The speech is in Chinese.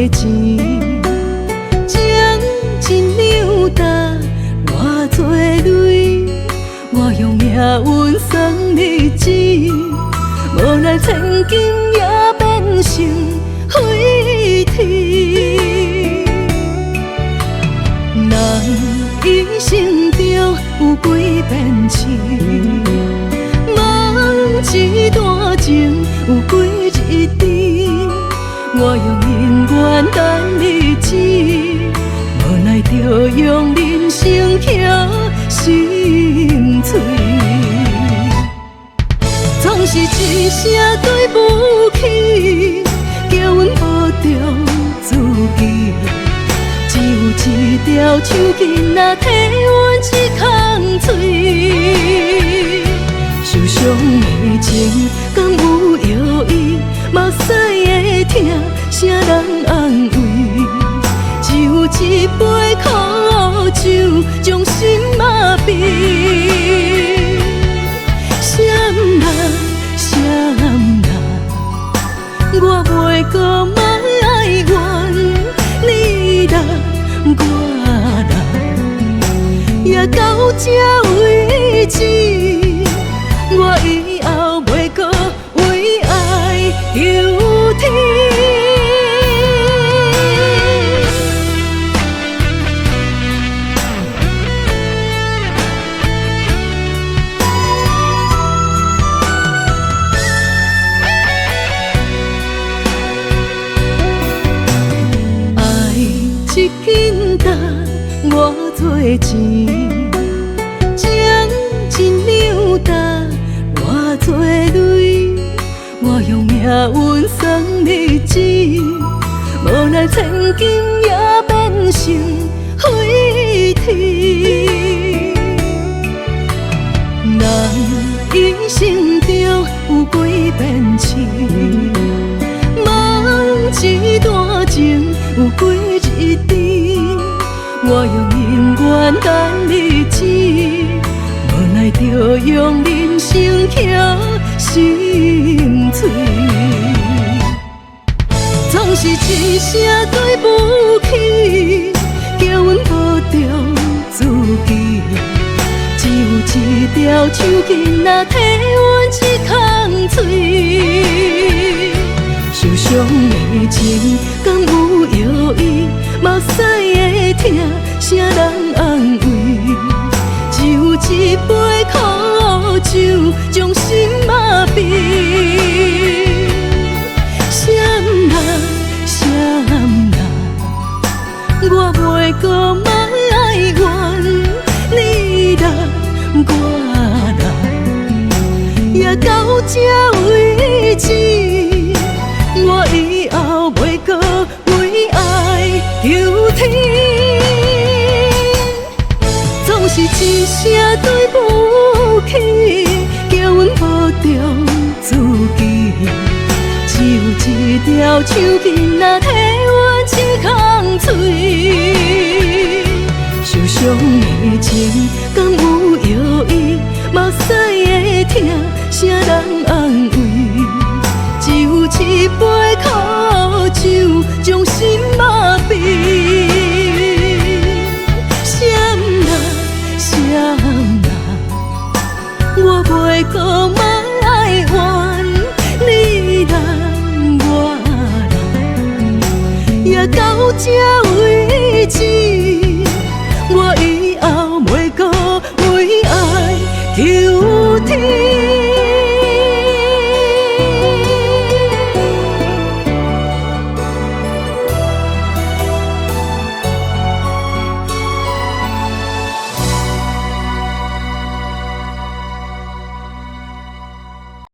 钱，情一两担，偌多泪，我用命运送你一，无奈千金也变成废铁。人一生中有几遍痴，梦一段情有几日甜，我用姻缘等你知，无奈着用人生捡心碎。总是一声对不起，叫阮保重自己。只有一条手巾仔替阮一空嘴，受伤的情敢有药医？目屎的痛，啥人安慰？只有一杯苦酒，将心麻痹。闪人，闪人，我袂搁莫爱怨你啦，我啦，也到这为止。我以后袂搁为爱忧天。一斤担，我做钱，情一两担，偌多泪，我用命运送你一，无奈千金也变成废铁。人一生中有几遍痴，梦一段情有几日甜，我用姻缘等你知，无奈着用人生捡心碎。总是一声对不起，叫阮保重自己。只有一条手巾仔替阮一空嘴，受伤的情敢有药医？目屎的痛，啥人安慰？只有一杯苦酒，将心麻痹。闪人，闪人，我袂搁莫爱怨你啦，我啦，也到这为止。我以后袂搁为爱忧天，总是一声对不起，叫阮保重自己。只有一条手巾仔替阮一空嘴，受伤的情敢